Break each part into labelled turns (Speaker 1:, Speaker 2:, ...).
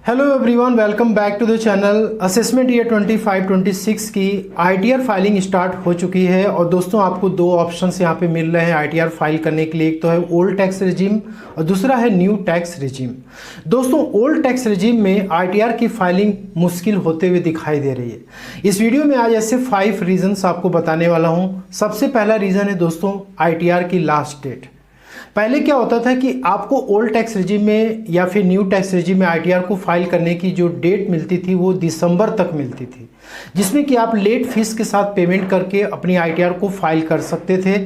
Speaker 1: Hello everyone, welcome back to the channel. Assessment year 25-26 की ITR filing start हो चुकी है और दोस्तों आपको दो ऑप्शंस यहाँ पे मिल रहे हैं आईटीआर फाइल करने के लिए। एक तो है ओल्ड टैक्स रिजीम और दूसरा है न्यू टैक्स रिजीम। दोस्तों ओल्ड टैक्स रिजीम में आईटीआर की फाइलिंग मुश्किल होते हुए दिखाई दे रही है। इस वीडियो में आज ऐसे 5 रीजन्स आपको बताने वाला हूँ। सबसे पहला रीज़न है दोस्तों आईटीआर की लास्ट डेट। पहले क्या होता था कि आपको ओल्ड टैक्स रिजीम में या फिर न्यू टैक्स रिजीम में आईटीआर को फाइल करने की जो डेट मिलती थी वो दिसंबर तक मिलती थी, जिसमें कि आप लेट फीस के साथ पेमेंट करके अपनी आईटीआर को फाइल कर सकते थे।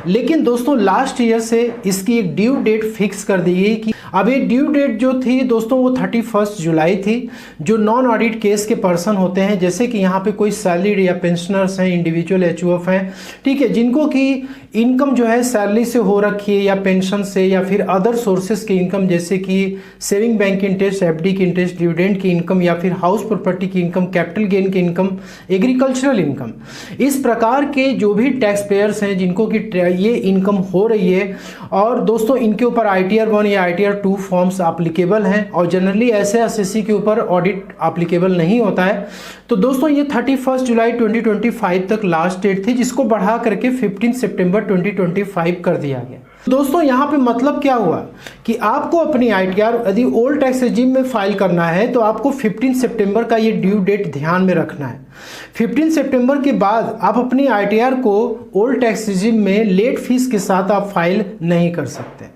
Speaker 1: लेकिन दोस्तों लास्ट ईयर से इसकी एक ड्यू डेट फिक्स कर दी गई कि अब ये ड्यू डेट जो थी दोस्तों वो 31 जुलाई थी। जो नॉन ऑडिट केस के पर्सन होते हैं, जैसे कि यहाँ पे कोई सैलरीड या पेंशनर्स हैं, इंडिविजुअल एचयूएफ हैं, ठीक है, जिनको कि इनकम जो है सैलरी से हो रखी है या पेंशन से या फिर अदर सोर्सेज की इनकम, जैसे कि सेविंग बैंक की इंटरेस्ट, एफडी की इंटरेस्ट, डिविडेंड की इनकम या फिर हाउस प्रॉपर्टी की इनकम, कैपिटल गेन की इनकम, एग्रीकल्चरल इनकम, इस प्रकार के जो भी टैक्स पेयर्स हैं जिनको कि ये इनकम हो रही है और दोस्तों इनके ऊपर आईटीआर 1 या आईटीआर 2 फॉर्म्स एप्लीकेबल हैं और जनरली ऐसे एसएससी के ऊपर ऑडिट एप्लीकेबल नहीं होता है। तो दोस्तों ये 31 जुलाई 2025 तक लास्ट डेट थी, जिसको बढ़ा करके 15 सितंबर 2025 कर दिया गया। दोस्तों यहाँ पे मतलब क्या हुआ कि आपको अपनी आईटीआर यदि ओल्ड टैक्स रिजीम में फाइल करना है तो आपको 15 सितंबर का ये ड्यू डेट ध्यान में रखना है। 15 सितंबर के बाद आप अपनी आईटीआर को ओल्ड टैक्स रिजीम में लेट फीस के साथ आप फाइल नहीं कर सकते।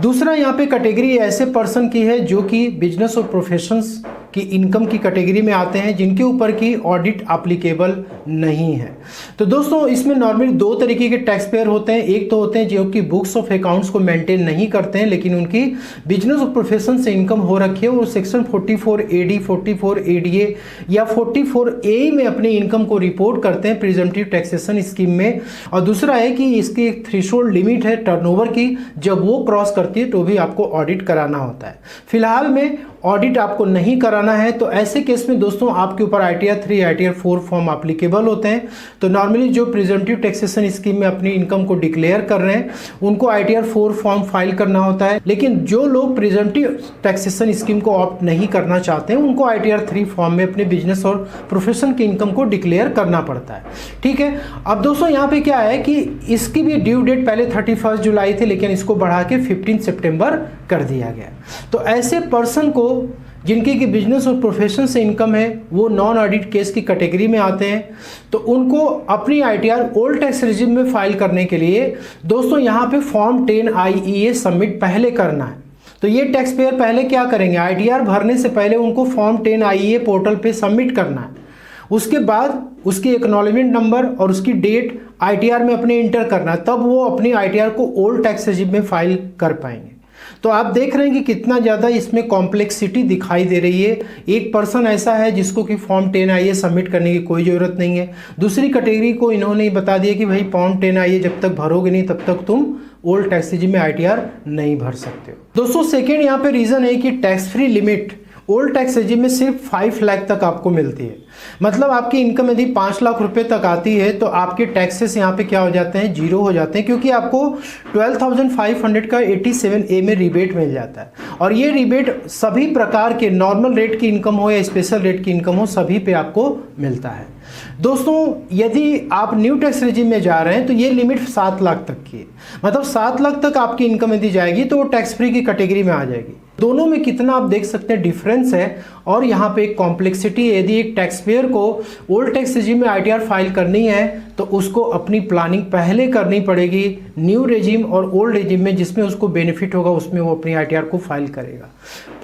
Speaker 1: दूसरा यहाँ पे कैटेगरी ऐसे पर्सन की है जो कि बिजनेस और प्रोफेशंस की इनकम की कैटेगरी में आते हैं, जिनके ऊपर की ऑडिट एप्लीकेबल नहीं है। तो दोस्तों इसमें नॉर्मली दो तरीके के टैक्स पेयर होते हैं। एक तो होते हैं जो कि बुक्स ऑफ अकाउंट्स को मेंटेन नहीं करते हैं लेकिन उनकी बिजनेस और प्रोफेशन से इनकम हो रखी है, वो सेक्शन 44AD, 44ADA या 44A में अपनी इनकम को रिपोर्ट करते हैं प्रिजम्पटिव टैक्सेशन स्कीम में। और दूसरा है कि इसकी एक थ्रेशोल्ड लिमिट है टर्नओवर की, जब वो क्रॉस करती है तो भी आपको ऑडिट कराना होता है। फिलहाल में ऑडिट आपको नहीं कराना है तो ऐसे केस में दोस्तों आपके ऊपर आईटीआर 3, आईटीआर 4 फॉर्म एप्लीकेबल होते हैं। तो नॉर्मली जो प्रिजम्पटिव टैक्सेशन स्कीम में अपनी इनकम को डिक्लेयर कर रहे हैं उनको आईटीआर 4 फॉर्म फाइल करना होता है, लेकिन जो लोग प्रिजम्पटिव टैक्सेशन स्कीम को ऑप्ट नहीं करना चाहते हैं उनको आईटीआर 3 फॉर्म में अपने बिजनेस और प्रोफेशन की इनकम को डिक्लेयर करना पड़ता है। ठीक है, अब दोस्तों यहाँ पे क्या है कि इसकी भी ड्यू डेट पहले 31 जुलाई थी लेकिन इसको बढ़ा के 15 सितंबर कर दिया गया। तो ऐसे पर्सन को जिनकी की बिजनेस और प्रोफेशन से इनकम है वो नॉन ऑडिट केस की कैटेगरी में आते हैं, तो उनको अपनी आईटीआर ओल्ड टैक्स रिजीम में फाइल करने के लिए दोस्तों यहाँ पे फॉर्म 10 IEA सबमिट पहले करना है। तो ये टैक्स पेयर पहले क्या करेंगे, आईटीआर भरने से पहले उनको फॉर्म 10 IEA पोर्टल पे सबमिट करना है। उसके बाद उसकी एक्नॉलेजमेंट नंबर और उसकी डेट आईटीआर में अपने इंटर करना है, तब वो अपनी आईटीआर को ओल्ड टैक्स रिजीम में फाइल कर पाएंगे। तो आप देख रहे हैं कि कितना ज़्यादा इसमें कॉम्प्लेक्सिटी दिखाई दे रही है। एक पर्सन ऐसा है जिसको कि फॉर्म 10 IEA सबमिट करने की कोई ज़रूरत नहीं है। दूसरी कैटेगरी को इन्होंने बता दिया कि भाई फॉर्म 10 IEA जब तक भरोगे नहीं तब तक तुम ओल्ड टैक्स रिजीम में आईटीआर नहीं भर सकते हो। दोस्तों सेकेंड यहाँ पे रीज़न है कि tax free limit old tax regime में सिर्फ 5 लाख तक आपको मिलती है। मतलब आपकी इनकम यदि 5 लाख रुपए तक आती है तो आपके टैक्सेस यहाँ पे क्या हो जाते हैं, जीरो हो जाते हैं, क्योंकि आपको 12,500 का 87A में रिबेट मिल जाता है। और ये रिबेट सभी प्रकार के नॉर्मल रेट की इनकम हो या स्पेशल रेट की इनकम हो सभी पे आपको मिलता है। दोस्तों यदि आप न्यू टैक्स रिजीम में जा रहे हैं तो ये लिमिट 7 लाख तक की है। मतलब 7 लाख तक आपकी इनकम यदि जाएगी तो वो टैक्स फ्री की कैटेगरी में आ जाएगी। दोनों में कितना आप देख सकते हैं डिफरेंस है। और यहाँ पे एक कॉम्प्लेक्सिटी, यदि एक टैक्स पेयर को ओल्ड टैक्स रिजीम में आईटीआर फाइल करनी है तो उसको अपनी प्लानिंग पहले करनी पड़ेगी न्यू रेजिम और ओल्ड रेजिम में, जिसमें उसको बेनिफिट होगा उसमें वो अपनी आईटीआर को फाइल करेगा।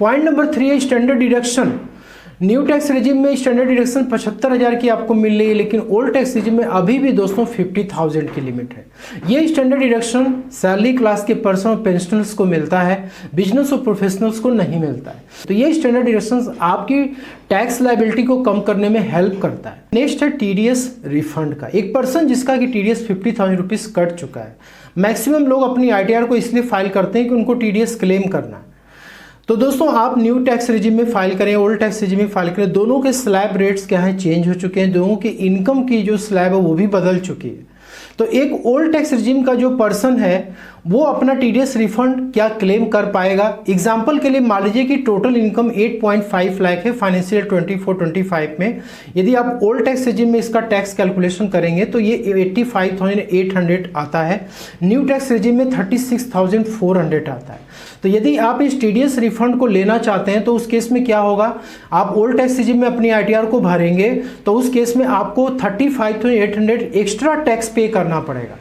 Speaker 1: पॉइंट नंबर 3 है standard deduction. New tax regime में स्टैंडर्ड डिडक्शन 75,000 की आपको मिल रही है, लेकिन ओल्ड टैक्स रिजीम में अभी भी दोस्तों 50,000 की लिमिट है। ये स्टैंडर्ड डिडक्शन सैलरी क्लास के पर्सन और पेंशनर्स को मिलता है, बिजनेस और प्रोफेशनल्स को नहीं मिलता है। तो ये स्टैंडर्ड डिडक्शन आपकी टैक्स लायबिलिटी को कम करने में हेल्प करता है। नेक्स्ट है टीडीएस रिफंड का। एक पर्सन जिसका कि टीडीएस 50,000 रुपीज़ कट चुका है, मैक्सिमम लोग अपनी आईटीआर को इसलिए फाइल करते हैं कि उनको टीडीएस क्लेम करना है। तो दोस्तों आप न्यू टैक्स रिजीम में फाइल करें, ओल्ड टैक्स रिजीम में फाइल करें, दोनों के स्लैब रेट्स क्या हैं, चेंज हो चुके हैं। दोनों की इनकम की जो स्लैब है वो भी बदल चुकी है। तो एक ओल्ड टैक्स रिजीम का जो पर्सन है वो अपना टीडीएस रिफंड क्या क्लेम कर पाएगा। एग्जाम्पल के लिए मान लीजिए कि टोटल इनकम 8.5 लाख है फाइनेंशियल 24-25 में। यदि आप ओल्ड टैक्स रेजिम में इसका टैक्स कैलकुलेशन करेंगे तो ये 85,800 आता है, न्यू टैक्स रेजिम में 36,400 आता है। तो यदि आप इस टीडीएस रिफंड को लेना चाहते हैं तो उस केस में क्या होगा, आप ओल्ड टैक्स रेजिम में अपनी आईटीआर को भरेंगे तो उस केस में आपको 35,800 एक्स्ट्रा टैक्स पे करना पड़ेगा।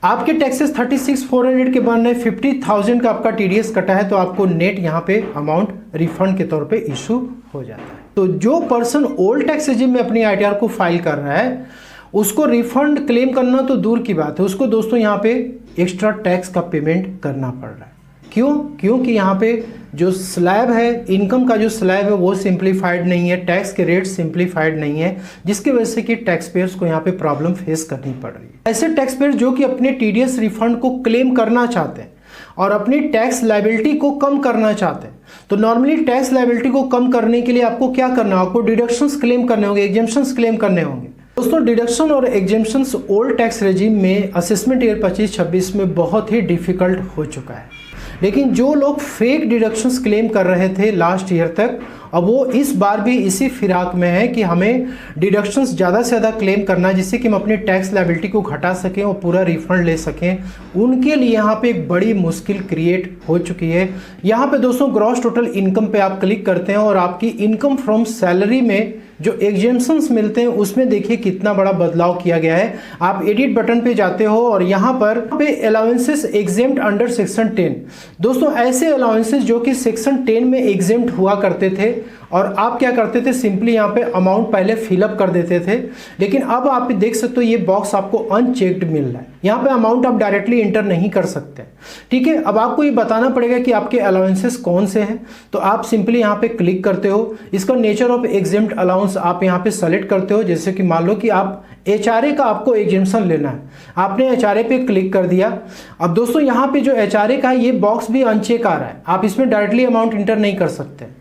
Speaker 1: आपके टैक्सेस 36,400 के बन रहे, 50,000 का आपका टीडीएस कटा है तो आपको नेट यहाँ पे अमाउंट रिफंड के तौर पे इशू हो जाता है। तो जो पर्सन ओल्ड टैक्स रेजिम में अपनी आईटीआर को फाइल कर रहा है उसको रिफंड क्लेम करना तो दूर की बात है, उसको दोस्तों यहाँ पे एक्स्ट्रा टैक्स का पेमेंट करना पड़ रहा है। क्यों? क्योंकि यहाँ पे जो स्लैब है, इनकम का जो स्लैब है वो सिंप्लीफाइड नहीं है, टैक्स के रेट सिंप्लीफाइड नहीं है, जिसकी वजह से कि टैक्स पेयर्स को यहाँ पे प्रॉब्लम फेस करनी पड़ रही है। ऐसे टैक्स पेयर्स जो कि अपने टीडीएस रिफंड को क्लेम करना चाहते हैं और अपनी टैक्स लायबिलिटी को कम करना चाहते हैं, तो नॉर्मली टैक्स लायबिलिटी को कम करने के लिए आपको क्या करना है, आपको डिडक्शंस क्लेम करने होंगे, एग्जेम्पशंस क्लेम करने होंगे। दोस्तों डिडक्शन और एग्जेम्पशंस ओल्ड टैक्स रेजिम में असेसमेंट ईयर 25-26 में बहुत ही डिफिकल्ट हो चुका है। लेकिन जो लोग फेक डिडक्शंस क्लेम कर रहे थे लास्ट ईयर तक, अब वो इस बार भी इसी फिराक में है कि हमें डिडक्शंस ज़्यादा से ज़्यादा क्लेम करना है जिससे कि हम अपनी टैक्स लायबिलिटी को घटा सकें और पूरा रिफंड ले सकें। उनके लिए यहाँ पे एक बड़ी मुश्किल क्रिएट हो चुकी है। यहाँ पे दोस्तों ग्रॉस टोटल इनकम पे आप क्लिक करते हैं और आपकी इनकम फ्रॉम सैलरी में जो एग्जेम्पशंस मिलते हैं उसमें देखिए कितना बड़ा बदलाव किया गया है। आप एडिट बटन पे जाते हो और यहाँ पे अलाउंसेस एग्जेम्प्ट अंडर सेक्शन 10। दोस्तों ऐसे अलाउंसेस जो कि सेक्शन 10 में एग्जेम्प्ट हुआ करते थे और आप क्या करते थे, सिंपली यहाँ पे अमाउंट पहले फिलअप कर देते थे, लेकिन अब आप देख सकते हो ये बॉक्स आपको अनचेक्ड मिल रहा है। यहाँ पे अमाउंट आप डायरेक्टली इंटर नहीं कर सकते। ठीक है, अब आपको ये बताना पड़ेगा कि आपके अलाउंसेस कौन से हैं। तो आप सिंपली यहाँ पे क्लिक करते हो, इसका नेचर ऑफ एग्जेम्प्ट अलाउंस आप यहाँ पे सेलेक्ट करते हो। जैसे कि मान लो कि आप एचआरए का आपको एग्जेम्पशन लेना है, आपने एचआरए पे क्लिक कर दिया। अब दोस्तों यहाँ पे जो एचआरए का है ये बॉक्स भी अनचेक आ रहा है, आप इसमें डायरेक्टली अमाउंट इंटर नहीं कर सकते।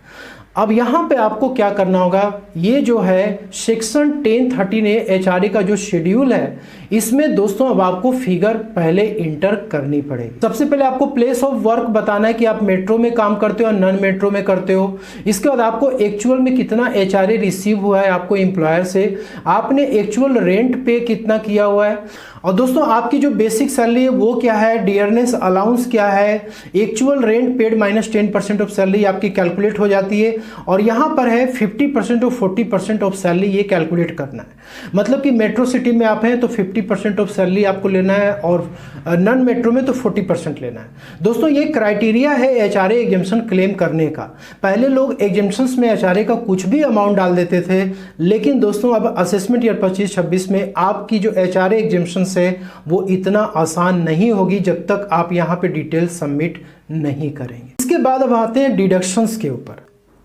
Speaker 1: अब यहाँ पे आपको क्या करना होगा, ये जो है सेक्शन 1013 एचआरए का जो शेड्यूल है इसमें दोस्तों अब आपको फिगर पहले इंटर करनी पड़ेगी। सबसे पहले आपको प्लेस ऑफ वर्क बताना है कि आप मेट्रो में काम करते हो या नॉन मेट्रो में करते हो। इसके बाद आपको एक्चुअल में कितना एचआरए रिसीव हुआ है आपको एम्प्लॉयर से, आपने एक्चुअल रेंट पे कितना किया हुआ है, और दोस्तों आपकी जो बेसिक सैलरी है वो क्या है, डियरनेस अलाउंस क्या है, actual rent paid minus 10% of salary आपकी कैलकुलेट हो जाती है। और यहाँ पर है 50% और 40% ऑफ सैलरी ये कैलकुलेट करना है। मतलब कि मेट्रो सिटी में आप हैं तो 50% ऑफ सैलरी आपको लेना है और नॉन मेट्रो में तो 40% लेना है। दोस्तों ये क्राइटेरिया है एचआरए एग्जेम्पशन क्लेम करने का। पहले लोग एग्जेम्पशंस में एचआरए का कुछ भी अमाउंट डाल देते थे, लेकिन दोस्तों अब असेसमेंट ईयर 25-26 में आपकी जो एचआरए एग्जेम्पशन है वो इतना आसान नहीं होगी जब तक आप यहाँ पे डिटेल सबमिट नहीं करेंगे। इसके बाद अब आते हैं डिडक्शंस के ऊपर।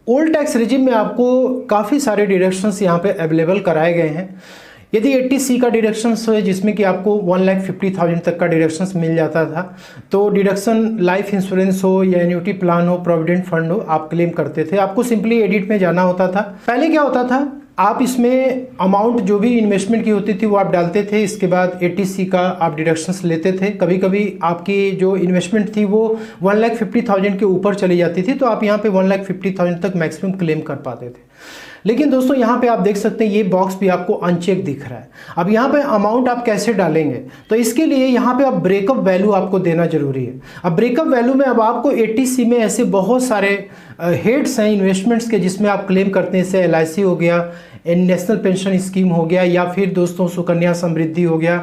Speaker 1: ओल्ड टैक्स रेजिम में आपको काफ़ी सारे डिडक्शंस यहाँ पे अवेलेबल कराए गए हैं। यदि 80C का डिडक्शंस है जिसमें कि आपको 1,50,000 तक का डिडक्शंस मिल जाता था, तो डिडक्शन लाइफ इंश्योरेंस हो या एन्युटी प्लान हो, प्रोविडेंट फंड हो, आप क्लेम करते थे। आपको सिंपली एडिट में जाना होता था। पहले क्या होता था, आप इसमें अमाउंट जो भी इन्वेस्टमेंट की होती थी वो आप डालते थे, इसके बाद 80C का आप डिडक्शंस लेते थे। कभी कभी आपकी जो इन्वेस्टमेंट थी वो 1,50,000 के ऊपर चली जाती थी, तो आप यहाँ पे 1,50,000 तक मैक्सिमम क्लेम कर पाते थे। लेकिन दोस्तों यहाँ पे आप देख सकते हैं ये बॉक्स भी आपको अनचेक दिख रहा है। अब यहाँ पे अमाउंट आप कैसे डालेंगे, तो इसके लिए यहाँ पे अब ब्रेकअप वैल्यू आपको देना जरूरी है। अब ब्रेकअप वैल्यू में अब आपको 80C में ऐसे बहुत सारे हेड्स हैं इन्वेस्टमेंट्स के जिसमें आप क्लेम करते हैं। जैसे LIC हो गया, नेशनल पेंशन स्कीम हो गया, या फिर दोस्तों सुकन्या समृद्धि हो गया,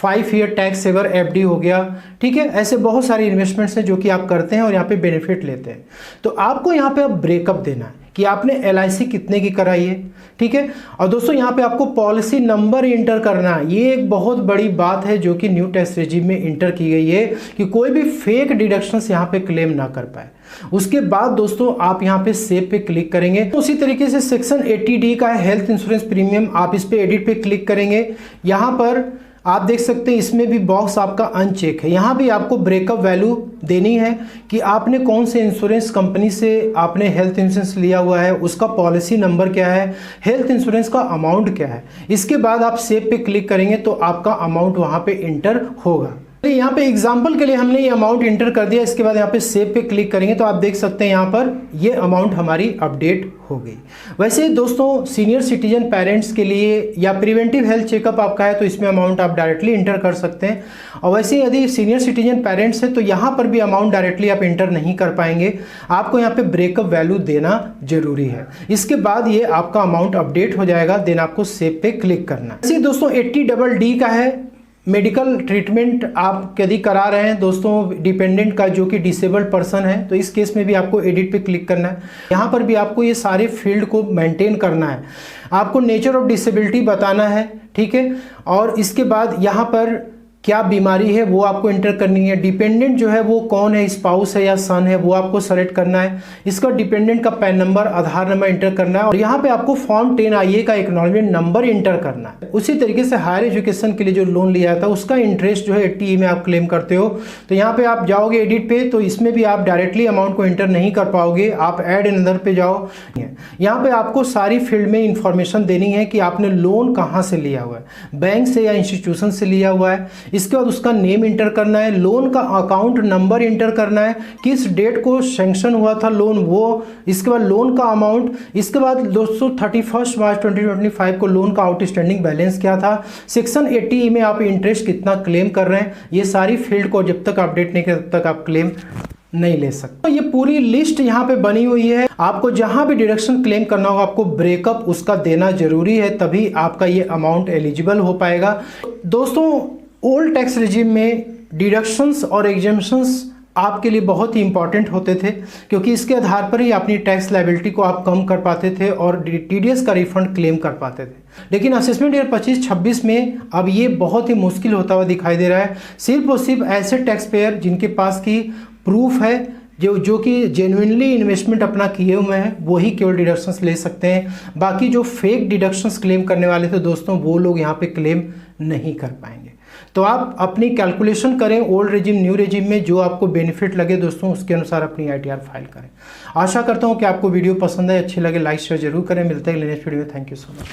Speaker 1: 5 ईयर टैक्स सेवर FD हो गया। ठीक है, ऐसे बहुत सारे इन्वेस्टमेंट्स हैं जो कि आप करते हैं और यहाँ पे बेनिफिट लेते हैं। तो आपको यहाँ पे अब ब्रेकअप देना है कि आपने LIC कितने की कराई है। ठीक है, और दोस्तों यहाँ पे आपको पॉलिसी नंबर इंटर करना है। ये एक बहुत बड़ी बात है जो कि न्यू टैक्स रेजिम में इंटर की गई है कि कोई भी फेक डिडक्शंस यहाँ पे क्लेम ना कर पाए। उसके बाद दोस्तों आप यहाँ पे सेव पे क्लिक करेंगे। तो उसी तरीके से सेक्शन 80D का है हेल्थ इंश्योरेंस प्रीमियम, आप इस पे एडिट पे क्लिक करेंगे। यहाँ पर आप देख सकते हैं इसमें भी बॉक्स आपका अनचेक है। यहाँ भी आपको ब्रेकअप वैल्यू देनी है कि आपने कौन से इंश्योरेंस कंपनी से आपने हेल्थ इंश्योरेंस लिया हुआ है, उसका पॉलिसी नंबर क्या है, हेल्थ इंश्योरेंस का अमाउंट क्या है। इसके बाद आप सेव पे क्लिक करेंगे तो आपका अमाउंट वहाँ पे इंटर होगा। यहाँ पे एग्जाम्पल के लिए हमने ये अमाउंट इंटर कर दिया। इसके बाद यहाँ पे सेव पे क्लिक करेंगे तो आप देख सकते हैं यहाँ पर ये अमाउंट हमारी अपडेट हो गई। वैसे दोस्तों सीनियर सिटीजन पेरेंट्स के लिए या प्रिवेंटिव हेल्थ चेकअप आपका है तो इसमें अमाउंट आप डायरेक्टली इंटर कर सकते हैं। और वैसे यदि सीनियर सिटीजन पेरेंट्स है तो यहाँ पर भी अमाउंट डायरेक्टली आप इंटर नहीं कर पाएंगे, आपको यहाँ पे ब्रेकअप वैल्यू देना जरूरी है। इसके बाद ये आपका अमाउंट अपडेट हो जाएगा, देन आपको सेव पे क्लिक करना है। वैसे दोस्तों 80DD का है, मेडिकल ट्रीटमेंट आप यदि करा रहे हैं दोस्तों डिपेंडेंट का जो कि डिसेबल्ड पर्सन है, तो इस केस में भी आपको एडिट पे क्लिक करना है। यहाँ पर भी आपको ये सारे फील्ड को मेंटेन करना है, आपको नेचर ऑफ डिसेबिलिटी बताना है, ठीक है। और इसके बाद यहाँ पर क्या बीमारी है वो आपको इंटर करनी है। डिपेंडेंट जो है वो कौन है, स्पाउस है या सन है, वो आपको सेलेक्ट करना है। इसका डिपेंडेंट का पैन नंबर, आधार नंबर इंटर करना है। और यहाँ पे आपको फॉर्म 10 IA का एक्नॉलेजमेंट नंबर इंटर करना है। उसी तरीके से हायर एजुकेशन के लिए जो लोन लिया था उसका इंटरेस्ट जो है 80E में आप क्लेम करते हो, तो यहाँ पे आप जाओगे एडिट पे, तो इसमें भी आप डायरेक्टली अमाउंट को इंटर नहीं कर पाओगे, आप ऐड अनदर पे जाओ। यहाँ पे आपको सारी फील्ड में इंफॉर्मेशन देनी है कि आपने लोन कहाँ से लिया हुआ है, बैंक से या इंस्टीट्यूशन से लिया हुआ है। इसके बाद उसका नेम इंटर करना है, लोन का अकाउंट नंबर इंटर करना है, किस डेट को सैंक्शन हुआ था लोन वो, इसके बाद लोन का अमाउंट, इसके बाद दोस्तों 31 मार्च 2025 को लोन का आउटस्टैंडिंग बैलेंस क्या था, सेक्शन 80E में आप इंटरेस्ट कितना क्लेम कर रहे हैं। ये सारी फील्ड को जब तक अपडेट नहीं करते तब तक आप क्लेम नहीं ले सकते। तो ये पूरी लिस्ट यहाँ पे बनी हुई है। आपको जहां भी डिडक्शन क्लेम करना होगा आपको ब्रेकअप उसका देना जरूरी है, तभी आपका ये अमाउंट एलिजिबल हो पाएगा। दोस्तों ओल्ड टैक्स रिजीम में डिडक्शंस और एग्जेम्पशंस आपके लिए बहुत ही इंपॉर्टेंट होते थे, क्योंकि इसके आधार पर ही अपनी टैक्स लायबिलिटी को आप कम कर पाते थे और TDS का रिफंड क्लेम कर पाते थे। लेकिन असेसमेंट ईयर 25-26 में अब ये बहुत ही मुश्किल होता हुआ दिखाई दे रहा है। सिर्फ और सिर्फ ऐसे टैक्स पेयर जिनके पास की प्रूफ है, जो कि जेन्युइनली इन्वेस्टमेंट अपना किए हुए हैं, वही केवल डिडक्शंस ले सकते हैं। बाकी जो फेक डिडक्शंस क्लेम करने वाले थे दोस्तों, वो लोग यहाँ पे क्लेम नहीं कर पाएंगे। तो आप अपनी कैलकुलेशन करें ओल्ड रेजिम न्यू रेजिम में, जो आपको बेनिफिट लगे दोस्तों उसके अनुसार अपनी ITR फाइल करें। आशा करता हूँ कि आपको वीडियो पसंद है, अच्छी लगे लाइक शेयर जरूर करें। मिलते हैं नेक्स्ट वीडियो में। Thank you so much.